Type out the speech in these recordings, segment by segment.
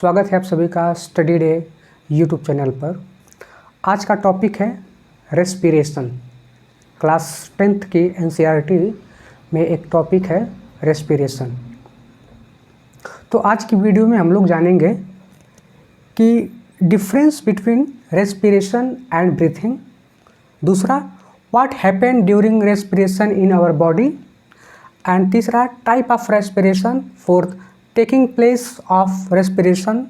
स्वागत है आप सभी का स्टडी डे यूट्यूब चैनल पर। आज का टॉपिक है रेस्पिरेशन। क्लास 10th की एनसीईआरटी में एक टॉपिक है रेस्पिरेशन। तो आज की वीडियो में हम लोग जानेंगे कि difference between respiration and breathing, दूसरा what happen during respiration in our body, and तीसरा type of respiration, fourth taking place of respiration,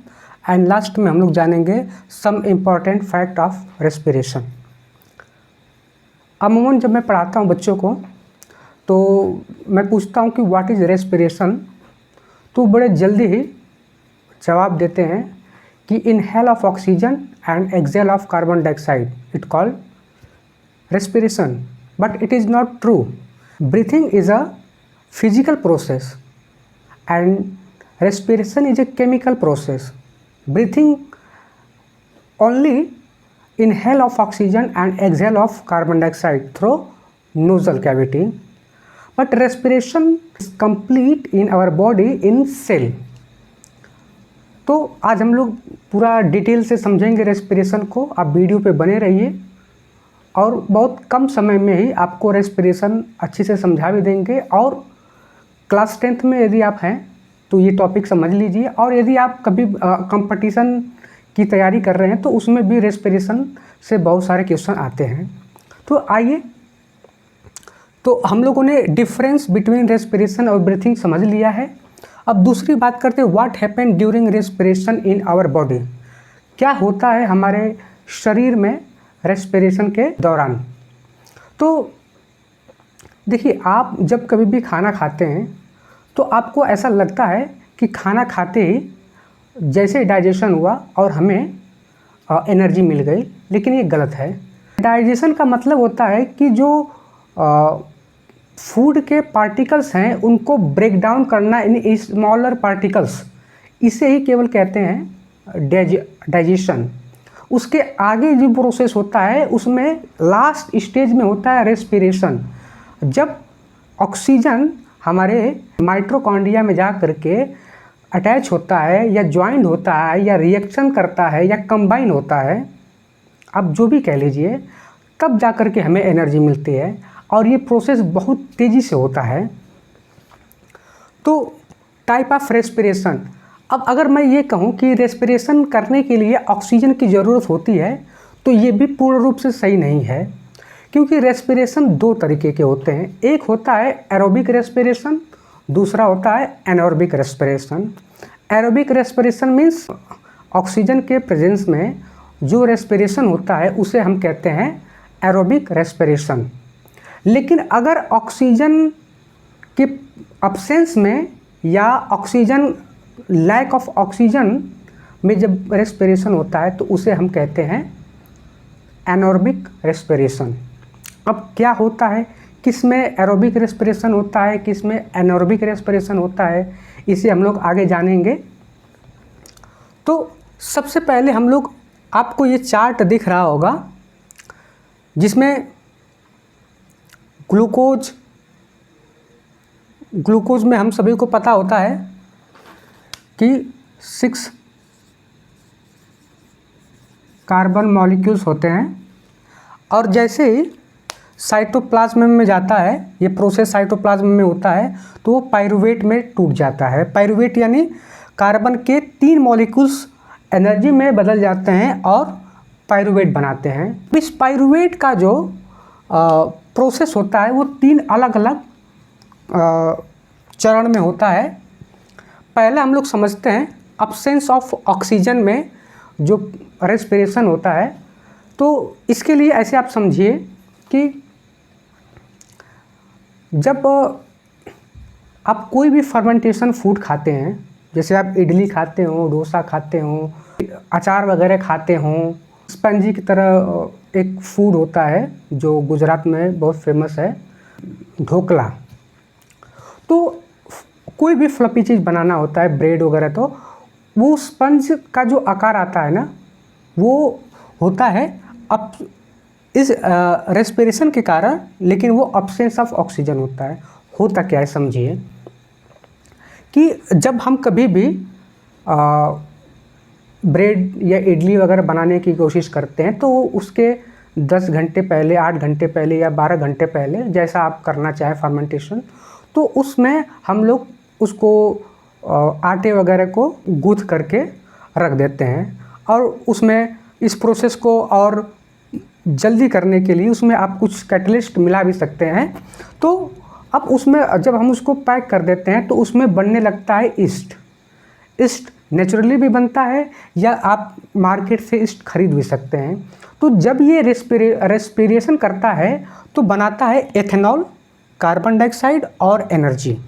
and last में हम लोग जानेंगे some important fact of respiration. अमूमन जब मैं पढ़ाता हूँ बच्चों को तो मैं पूछता हूँ कि व्हाट इज़ रेस्पिरेशन, तो बड़े जल्दी ही जवाब देते हैं कि inhale of oxygen and exhale of carbon dioxide, it called respiration, but it is not true. Breathing is a physical process and respiration is a chemical process. Breathing only inhale of oxygen and exhale of carbon dioxide through nasal cavity, but respiration is complete in our body in cell. तो आज हम लोग पूरा detail से समझेंगे respiration को। आप video पे बने रहिए और बहुत कम समय में ही आपको रेस्पिरेशन अच्छे से समझा भी देंगे। और क्लास 10th में यदि आप हैं तो ये टॉपिक समझ लीजिए, और यदि आप कभी कंपटीशन की तैयारी कर रहे हैं तो उसमें भी रेस्पिरेशन से बहुत सारे क्वेश्चन आते हैं। तो आइए, तो हम लोगों ने डिफरेंस बिटवीन रेस्पिरेशन और ब्रीथिंग समझ लिया है। अब दूसरी बात करते हैं, what happen during respiration in our body. क्या होता है हमारे शरीर में रेस्पिरेशन के दौरान। तो देखिए, आप जब कभी भी खाना खाते हैं तो आपको ऐसा लगता है कि खाना खाते ही जैसे डाइजेशन हुआ और हमें एनर्जी मिल गई, लेकिन ये गलत है। डाइजेशन का मतलब होता है कि जो फूड के पार्टिकल्स हैं उनको ब्रेक डाउन करना इन स्मॉलर पार्टिकल्स, इसे ही केवल कहते हैं डाइजेशन। उसके आगे जो प्रोसेस होता है उसमें लास्ट स्टेज में होता है रेस्पिरेशन। जब ऑक्सीजन हमारे माइटोकॉन्ड्रिया में जा करके अटैच होता है या ज्वाइंट होता है या रिएक्शन करता है या कंबाइन होता है, आप जो भी कह लीजिए, तब जा कर के हमें एनर्जी मिलती है। और ये प्रोसेस बहुत तेज़ी से होता है। तो टाइप ऑफ रेस्पिरेशन, अब अगर मैं ये कहूँ कि रेस्पिरेशन करने के लिए ऑक्सीजन की ज़रूरत होती है तो ये भी पूर्ण रूप से सही नहीं है, क्योंकि रेस्पिरेशन दो तरीके के होते हैं। एक होता है एरोबिक रेस्पिरेशन, दूसरा होता है anaerobic respiration. Aerobic respiration means oxygen के प्रेजेंस में जो रेस्पिरेशन होता है उसे हम कहते हैं एरोबिक रेस्पिरेशन। लेकिन अगर ऑक्सीजन के अब्सेंस में या ऑक्सीजन लैक ऑफ ऑक्सीजन में जब रेस्पिरेशन होता है तो उसे हम कहते हैं एनारोबिक रेस्पिरेशन। अब क्या होता है, किस में एरोबिक रेस्पिरेशन होता है, किस में एनारोबिक रेस्पिरेशन होता है, इसे हम लोग आगे जानेंगे। तो सबसे पहले हम लोग, आपको ये चार्ट दिख रहा होगा जिसमें ग्लूकोज में हम सभी को पता होता है कि 6 कार्बन मॉलिक्यूल्स होते हैं। और जैसे ही साइटोप्लाज्म में जाता है, ये प्रोसेस साइटोप्लाज्म में होता है, तो वो पाइरूवेट में टूट जाता है। पाइरूवेट यानी कार्बन के 3 मॉलिक्यूल्स एनर्जी में बदल जाते हैं और पाइरूवेट बनाते हैं। इस पाइरूवेट का जो प्रोसेस होता है वो 3 अलग अलग चरण में होता है। पहले हम लोग समझते हैं अब्सेंस ऑफ ऑक्सीजन में जो रेस्पिरेशन होता है। तो इसके लिए ऐसे आप समझिए कि जब आप कोई भी फर्मेंटेशन फूड खाते हैं, जैसे आप इडली खाते हो, डोसा खाते हो, अचार वगैरह खाते हो, स्पंजी की तरह एक फूड होता है जो गुजरात में बहुत फेमस है, ढोकला। तो कोई भी फ्लफी चीज़ बनाना होता है, ब्रेड वगैरह, तो वो स्पंज का जो आकार आता है ना, वो होता है अब इस रेस्पिरेशन के कारण, लेकिन वो अब्सेंस ऑफ ऑक्सीजन होता है। होता क्या है समझिए कि जब हम कभी भी ब्रेड या इडली वगैरह बनाने की कोशिश करते हैं, तो उसके 10 घंटे पहले, 8 घंटे पहले या 12 घंटे पहले, जैसा आप करना चाहें फर्मेंटेशन, तो उसमें हम लोग उसको आटे वगैरह को गूँथ करके रख देते हैं। और उसमें इस प्रोसेस को और जल्दी करने के लिए उसमें आप कुछ कैटलिस्ट मिला भी सकते हैं। तो अब उसमें जब हम उसको पैक कर देते हैं तो उसमें बनने लगता है ईस्ट। ईस्ट नेचुरली भी बनता है या आप मार्केट से ईस्ट खरीद भी सकते हैं। तो जब ये रेस्पिरेशन करता है तो बनाता है एथेनॉल, कार्बन डाइऑक्साइड और एनर्जी।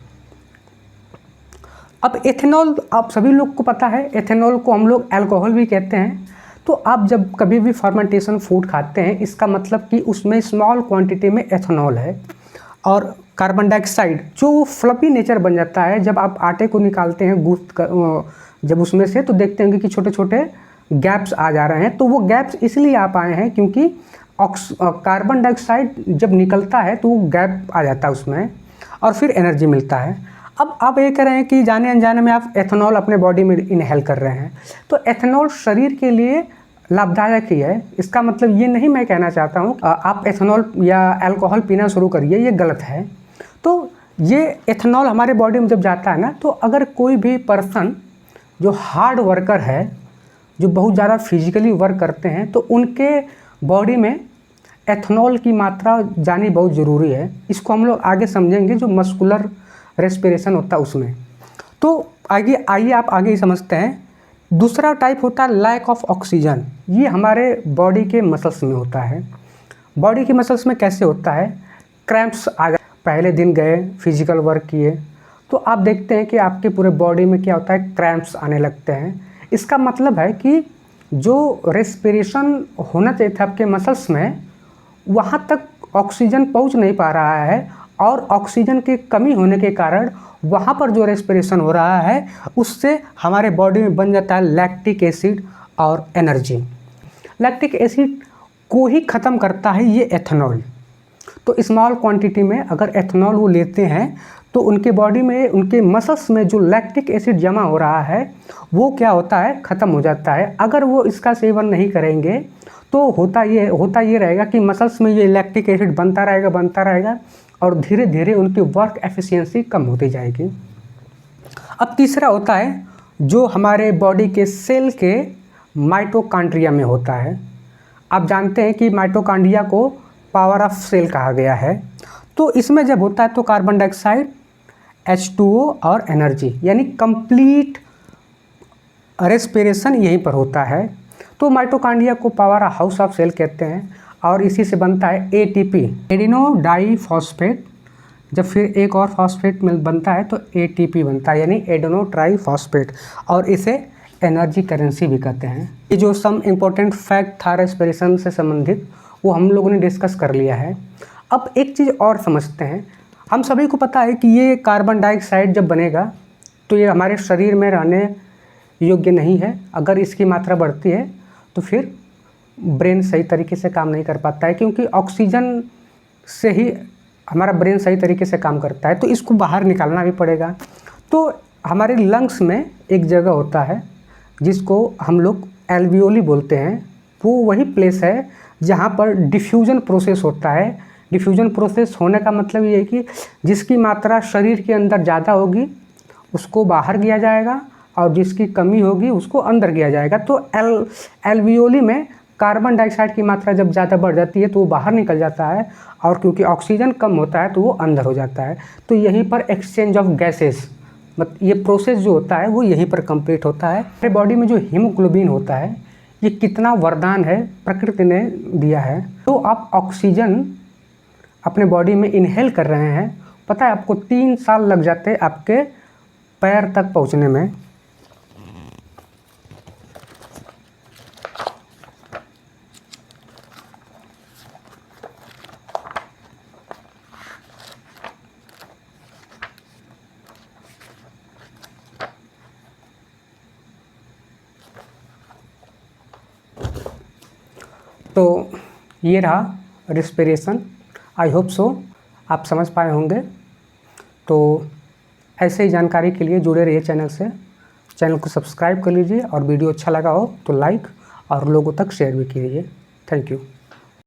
अब एथेनॉल आप सभी लोग को पता है, एथेनॉल को हम लोग अल्कोहल भी कहते हैं। तो आप जब कभी भी फर्मेंटेशन फूड खाते हैं, इसका मतलब कि उसमें स्मॉल क्वांटिटी में एथेनॉल है। और कार्बन डाइऑक्साइड जो फ्लफी नेचर बन जाता है, जब आप आटे को निकालते हैं गूँथ कर, जब उसमें से, तो देखते होंगे कि छोटे छोटे गैप्स आ जा रहे हैं। तो वो गैप्स इसलिए आ पाए हैं क्योंकि कार्बन डाइऑक्साइड जब निकलता है तो वो गैप आ जाता है उसमें, और फिर एनर्जी मिलता है। अब आप ये कह रहे हैं कि जाने अनजाने में आप एथेनॉल अपने बॉडी में इनहेल कर रहे हैं, तो एथेनॉल शरीर के लिए लाभदायक ही है। इसका मतलब ये नहीं मैं कहना चाहता हूँ आप एथेनॉल या अल्कोहल पीना शुरू करिए, ये गलत है। तो ये एथेनॉल हमारे बॉडी में जब जाता है ना, तो अगर कोई भी पर्सन जो हार्ड वर्कर है, जो बहुत ज़्यादा फिजिकली वर्क करते हैं, तो उनके बॉडी में एथेनॉल की मात्रा जानी बहुत ज़रूरी है। इसको हम लोग आगे समझेंगे, जो मस्कुलर रेस्पिरेशन होता है उसमें। तो आइए आप आगे ही समझते हैं। दूसरा टाइप होता है लैक ऑफ ऑक्सीजन। ये हमारे बॉडी के मसल्स में होता है। बॉडी के मसल्स में कैसे होता है? क्रैम्प्स आ गए, पहले दिन गए फिजिकल वर्क किए, तो आप देखते हैं कि आपके पूरे बॉडी में क्या होता है, क्रैम्प्स आने लगते हैं। इसका मतलब है कि जो रेस्पिरेशन होना चाहिए था आपके मसल्स में, वहाँ तक ऑक्सीजन पहुँच नहीं पा रहा है, और ऑक्सीजन की कमी होने के कारण वहाँ पर जो रेस्पिरेशन हो रहा है उससे हमारे बॉडी में बन जाता है लैक्टिक एसिड और एनर्जी। लैक्टिक एसिड को ही ख़त्म करता है ये एथेनॉल। तो स्मॉल क्वांटिटी में अगर एथेनॉल वो लेते हैं तो उनके बॉडी में, उनके मसल्स में जो लैक्टिक एसिड जमा हो रहा है वो क्या होता है, ख़त्म हो जाता है। अगर वो इसका सेवन नहीं करेंगे तो होता ये रहेगा कि मसल्स में ये लैक्टिक एसिड बनता रहेगा और धीरे धीरे उनकी वर्क एफिशिएंसी कम होती जाएगी। अब तीसरा होता है जो हमारे बॉडी के सेल के माइटोकॉन्ड्रिया में होता है। आप जानते हैं कि माइटोकॉन्ड्रिया को पावर ऑफ सेल कहा गया है। तो इसमें जब होता है तो कार्बन डाइऑक्साइड, H2O और एनर्जी, यानी कंप्लीट रेस्पिरेशन यहीं पर होता है। तो माइटोकॉन्ड्रिया को पावर हाउस ऑफ सेल कहते हैं, और इसी से बनता है ATP, एडिनो डाई फॉस्फेट। जब फिर एक और फॉस्फेट बनता है तो ATP बनता है, यानी एडिनो ट्राई फॉस्फेट, और इसे एनर्जी करेंसी भी कहते हैं। ये जो सम इम्पोर्टेंट फैक्ट था रेस्पिरेशन से संबंधित वो हम लोगों ने डिस्कस कर लिया है। अब एक चीज़ और समझते हैं। हम सभी को पता है कि ये कार्बन डाइऑक्साइड जब बनेगा तो ये हमारे शरीर में रहने योग्य नहीं है। अगर इसकी मात्रा बढ़ती है तो फिर ब्रेन सही तरीके से काम नहीं कर पाता है, क्योंकि ऑक्सीजन से ही हमारा ब्रेन सही तरीके से काम करता है। तो इसको बाहर निकालना भी पड़ेगा। तो हमारे लंग्स में एक जगह होता है जिसको हम लोग एल्वियोली बोलते हैं। वो वही प्लेस है जहाँ पर डिफ्यूजन प्रोसेस होता है। डिफ्यूजन प्रोसेस होने का मतलब ये है कि जिसकी मात्रा शरीर के अंदर ज़्यादा होगी उसको बाहर किया जाएगा, और जिसकी कमी होगी उसको अंदर किया जाएगा। तो एल्वियोली में कार्बन डाइऑक्साइड की मात्रा जब ज़्यादा बढ़ जाती है तो वो बाहर निकल जाता है, और क्योंकि ऑक्सीजन कम होता है तो वो अंदर हो जाता है। तो यहीं पर एक्सचेंज ऑफ गैसेस, मतलब ये प्रोसेस जो होता है वो यहीं पर कंप्लीट होता है। हमारे बॉडी में जो हीमोग्लोबिन होता है, ये कितना वरदान है प्रकृति ने दिया है। तो आप ऑक्सीजन अपने बॉडी में इनहेल कर रहे हैं, पता है आपको 3 साल लग जाते हैं आपके पैर तक पहुंचने में। तो ये रहा रिस्पिरेशन। आई होप सो आप समझ पाए होंगे। तो ऐसे ही जानकारी के लिए जुड़े रहिए चैनल से। चैनल को सब्सक्राइब कर लीजिए और वीडियो अच्छा लगा हो तो लाइक और लोगों तक शेयर भी कीजिए। Thank you.